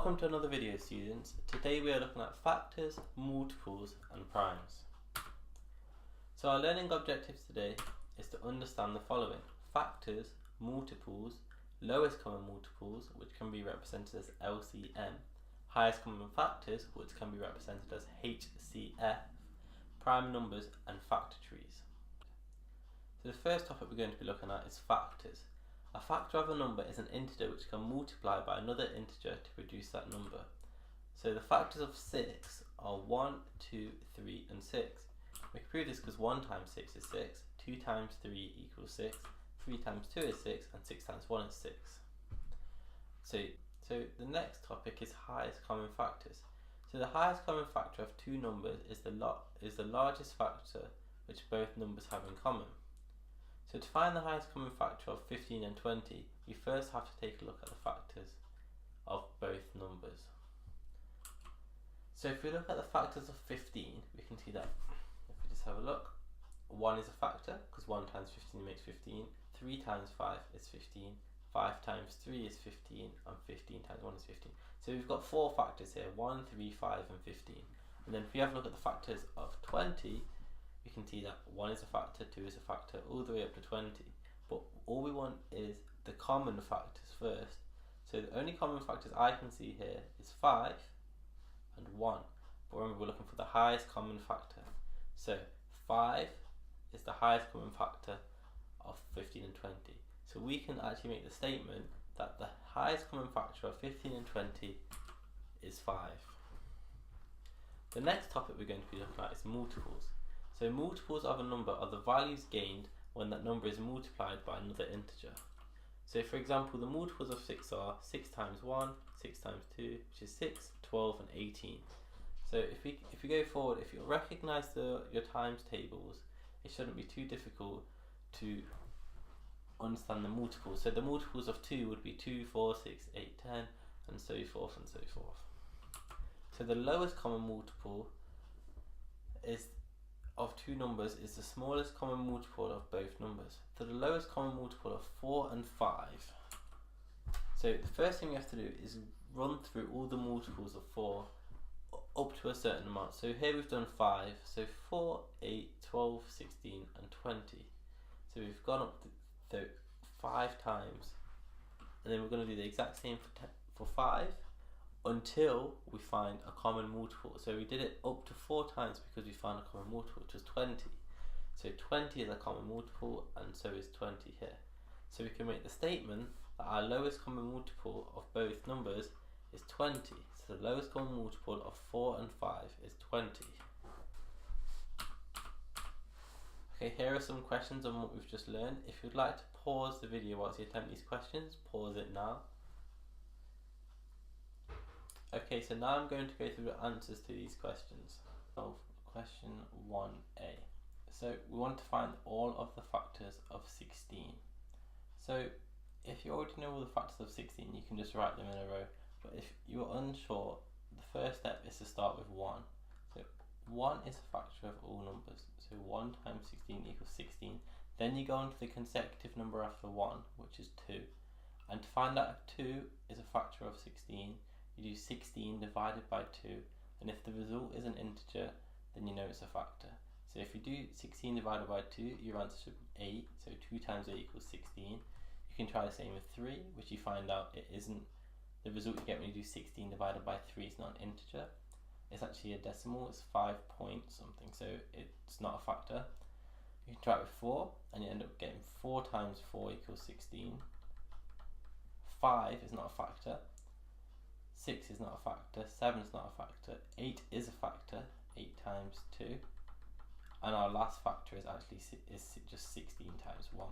Welcome to another video, students. Today we are looking at factors, multiples and primes. So our learning objectives today is to understand the following: factors, multiples, lowest common multiples, which can be represented as LCM, highest common factors, which can be represented as HCF, prime numbers and factor trees. So the first topic we're going to be looking at is factors. A factor of a number is an integer which can multiply by another integer to produce that number. So the factors of 6 are 1, 2, 3 and 6. We can prove this because 1 times 6 is 6, 2 times 3 equals 6, 3 times 2 is 6 and 6 times 1 is 6. So the next topic is highest common factors. So the highest common factor of two numbers is the largest factor which both numbers have in common. So to find the highest common factor of 15 and 20, we first have to take a look at the factors of both numbers. So if we look at the factors of 15, we can see that, if we just have a look, 1 is a factor because 1 times 15 makes 15, 3 times 5 is 15, 5 times 3 is 15, and 15 times 1 is 15. So we've got 4 factors here, 1, 3, 5 and 15. And then if we have a look at the factors of 20, we can see that 1 is a factor, 2 is a factor, all the way up to 20. But all we want is the common factors first. So the only common factors I can see here is 5 and 1. But remember, we're looking for the highest common factor. So 5 is the highest common factor of 15 and 20. So we can actually make the statement that the highest common factor of 15 and 20 is 5. The next topic we're going to be looking at is multiples. So multiples of a number are the values gained when that number is multiplied by another integer. So for example, the multiples of 6 are 6 times 1, 6 times 2, which is 6, 12 and 18. So if we go forward, if you recognise your times tables, it shouldn't be too difficult to understand the multiples. So the multiples of 2 would be 2, 4, 6, 8, 10 and so forth and so forth. So the lowest common multiple of two numbers is the smallest common multiple of both numbers. So the lowest common multiple of 4 and 5. So the first thing we have to do is run through all the multiples of 4 up to a certain amount. So here we've done 5, so 4, 8, 12, 16 and 20. So we've gone up to 5 times, and then we're going to do the exact same for 5 until we find a common multiple. So we did it up to 4 times because we found a common multiple, which was 20. So 20 is a common multiple and so is 20 here. So we can make the statement that our lowest common multiple of both numbers is 20. So the lowest common multiple of 4 and 5 is 20. Okay, here are some questions on what we've just learned. If you'd like to pause the video whilst you attempt these questions, pause it now. Okay, so now I'm going to go through the answers to these questions. So question 1a. So we want to find all of the factors of 16. So if you already know all the factors of 16, you can just write them in a row. But if you're unsure, the first step is to start with 1. So 1 is a factor of all numbers. So 1 times 16 equals 16. Then you go on to the consecutive number after 1, which is 2. And to find out if 2 is a factor of 16, you do 16 divided by 2, and if the result is an integer, then you know it's a factor. So if you do 16 divided by 2, your answer should be 8, so 2 times 8 equals 16. You can try the same with 3, which you find out it isn't, the result you get when you do 16 divided by 3 is not an integer. It's actually a decimal, it's 5 point something, so it's not a factor. You can try it with 4, and you end up getting 4 times 4 equals 16. 5 is not a factor. 6 is not a factor, 7 is not a factor, 8 is a factor, 8 times 2, and our last factor is actually just 16 times 1.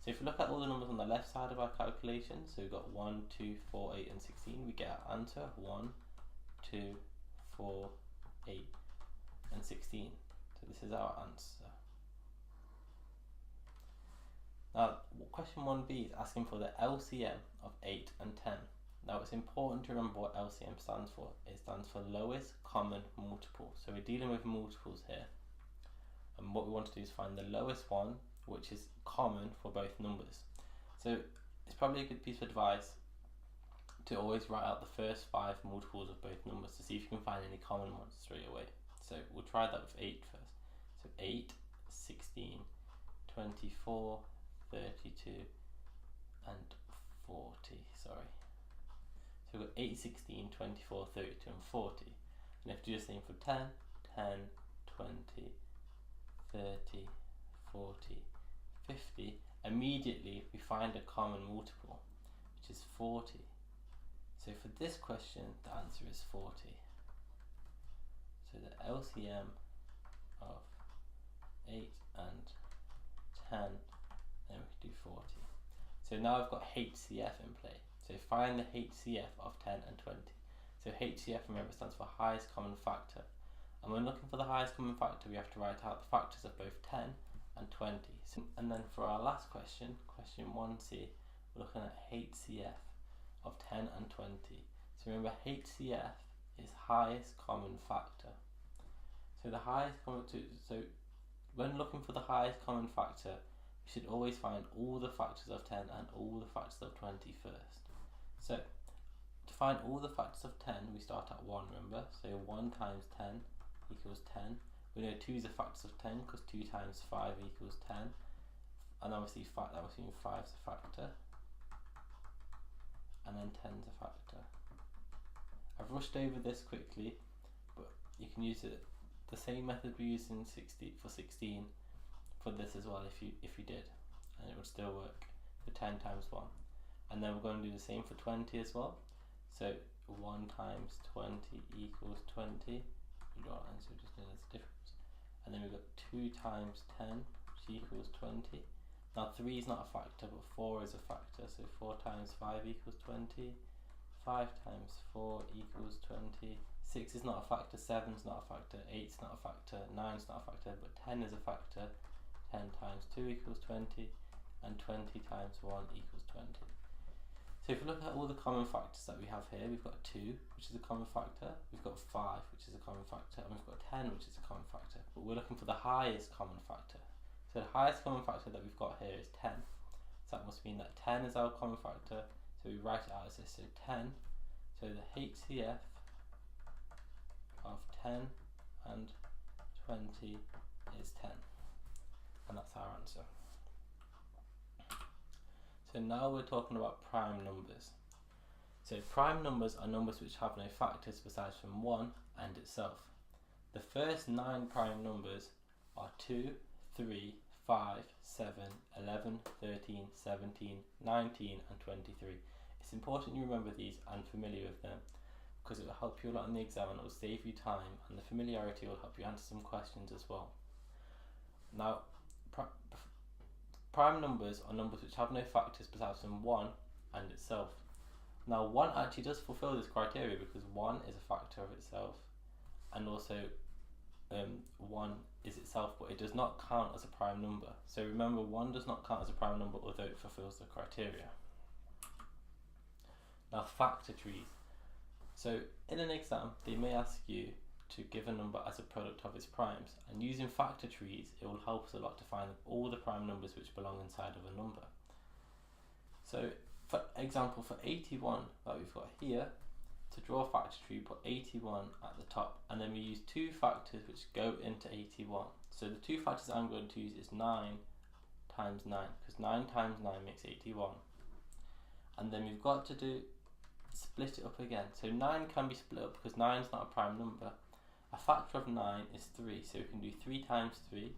So if we look at all the numbers on the left side of our calculation, so we've got 1, 2, 4, 8 and 16, we get our answer 1, 2, 4, 8 and 16. So this is our answer. Now question 1b is asking for the LCM of 8 and 10. Now it's important to remember what LCM stands for. It stands for lowest common multiple. So we're dealing with multiples here. And what we want to do is find the lowest one, which is common for both numbers. So it's probably a good piece of advice to always write out the first 5 multiples of both numbers to see if you can find any common ones straight away. So we'll try that with 8 first. So 8, 16, 24, 32 and 40, sorry. So we've got 8, 16, 24, 32 and 40. And if you do the same for 10, 10, 20, 30, 40, 50, immediately we find a common multiple, which is 40. So for this question, the answer is 40. So the LCM of 8 and 10, then we can do 40. So now I've got HCF in play. So find the HCF of 10 and 20. So HCF, remember, stands for highest common factor. And when looking for the highest common factor, we have to write out the factors of both 10 and 20. So, and then for our last question, question 1C, we're looking at HCF of 10 and 20. So remember, HCF is highest common factor. So the highest common, so when looking for the highest common factor, we should always find all the factors of 10 and all the factors of 20 first. So to find all the factors of 10, we start at 1, remember? So 1 times 10 equals 10. We know 2 is a factor of 10 because 2 times 5 equals 10. And obviously that must mean 5 is a factor. And then 10 is a factor. I've rushed over this quickly, but you can use it the same method we used in 16 for this as well if you did, and it would still work for 10 times 1. And then we're going to do the same for 20 as well. So 1 times 20 equals 20. We draw lines, so just know there's a difference. And then we've got 2 times 10, which equals 20. Now 3 is not a factor, but 4 is a factor. So 4 times 5 equals 20. 5 times 4 equals 20. 6 is not a factor, 7 is not a factor, 8 is not a factor, 9 is not a factor, but 10 is a factor. 10 times 2 equals 20, and 20 times 1 equals 20. So if you look at all the common factors that we have here, we've got 2, which is a common factor, we've got 5, which is a common factor, and we've got 10, which is a common factor, but we're looking for the highest common factor. So the highest common factor that we've got here is 10. So that must mean that 10 is our common factor, so we write it out as this, so 10. So the HCF of 10 and 20 is 10. And that's our answer. So now we're talking about prime numbers. So prime numbers are numbers which have no factors besides from 1 and itself. The first 9 prime numbers are 2, 3, 5, 7, 11, 13, 17, 19 and 23. It's important you remember these and familiar with them, because it will help you a lot in the exam and it will save you time, and the familiarity will help you answer some questions as well. Now, prime numbers are numbers which have no factors besides from 1 and itself. Now 1 actually does fulfill this criteria because 1 is a factor of itself, and also 1 is itself, but it does not count as a prime number. So remember, 1 does not count as a prime number although it fulfills the criteria. Now factor trees. So in an exam they may ask you to give a number as a product of its primes, and using factor trees it will help us a lot to find all the prime numbers which belong inside of a number. So for example, for 81 that we've got here, to draw a factor tree, put 81 at the top, and then we use 2 factors which go into 81. So the 2 factors I'm going to use is 9 times 9, because 9 times 9 makes 81. And then we've got to split it up again. So 9 can be split up because 9 is not a prime number. A factor of 9 is 3, so we can do 3 times 3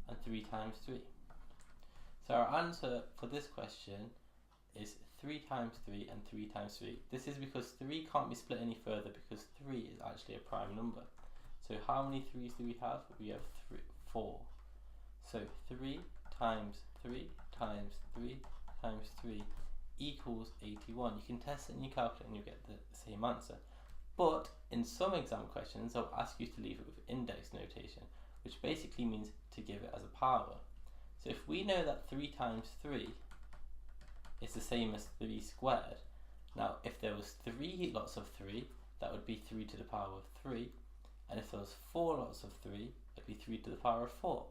and 3 times 3. So our answer for this question is 3 times 3 and 3 times 3. This is because 3 can't be split any further because 3 is actually a prime number. So how many 3's do we have? We have 4. So 3 times 3 times 3 times 3 equals 81. You can test it in your calculator and you get the same answer. But in some exam questions they'll ask you to leave it with index notation, which basically means to give it as a power. So if we know that 3 times 3 is the same as 3 squared, now if there was 3 lots of 3, that would be 3 to the power of 3, and if there was 4 lots of 3, it'd be 3 to the power of 4.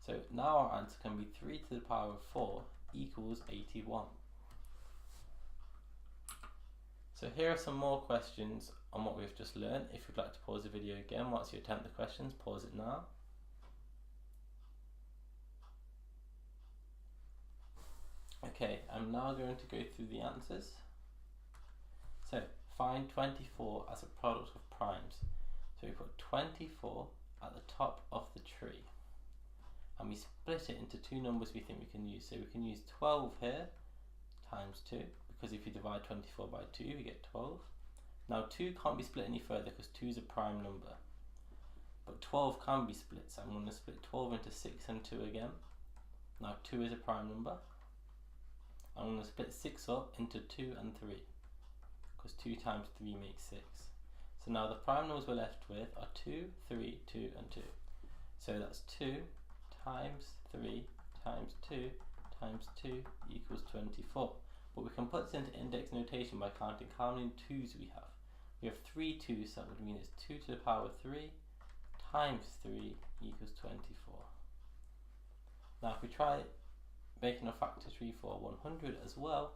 So now our answer can be 3 to the power of 4 equals 81. So here are some more questions on what we've just learned. If you'd like to pause the video again once you attempt the questions, pause it now. Okay, I'm now going to go through the answers. So find 24 as a product of primes. So we put 24 at the top of the tree and we split it into two numbers we think we can use. So we can use 12 here times 2, because if you divide 24 by 2 you get 12. Now 2 can't be split any further because 2 is a prime number, but 12 can be split, so I'm going to split 12 into 6 and 2 again. Now 2 is a prime number. I'm going to split 6 up into 2 and 3, because 2 times 3 makes 6. So now the prime numbers we're left with are 2, 3, 2 and 2. So that's 2 times 3 times 2 times 2 equals 24. But we can put this into index notation by counting how many 2's we have. We have 3 2's, so that would mean it's 2 to the power 3 times 3 equals 24. Now if we try making a factor tree for 100 as well,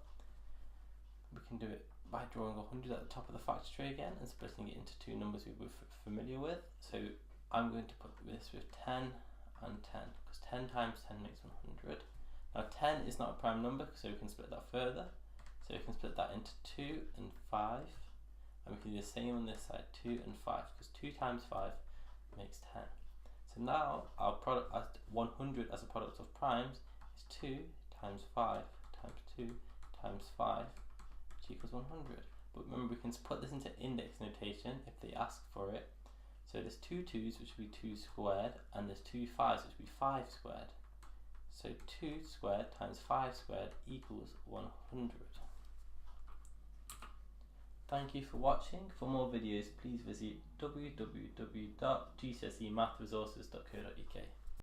we can do it by drawing 100 at the top of the factor tree again and splitting it into two numbers we're familiar with. So I'm going to put this with 10 and 10, because 10 times 10 makes 100. Now 10 is not a prime number, so we can split that further. So we can split that into 2 and 5, and we can do the same on this side, 2 and 5, because 2 times 5 makes 10. So now our product at 100 as a product of primes is 2 times 5 times 2 times 5, which equals 100. But remember, we can put this into index notation if they ask for it. So there's 2 2's, which will be 2 squared, and there's 2 5's, which will be 5 squared. So 2 squared times 5 squared equals 100. Thank you for watching. For more videos, please visit www.gcsemathresources.co.uk.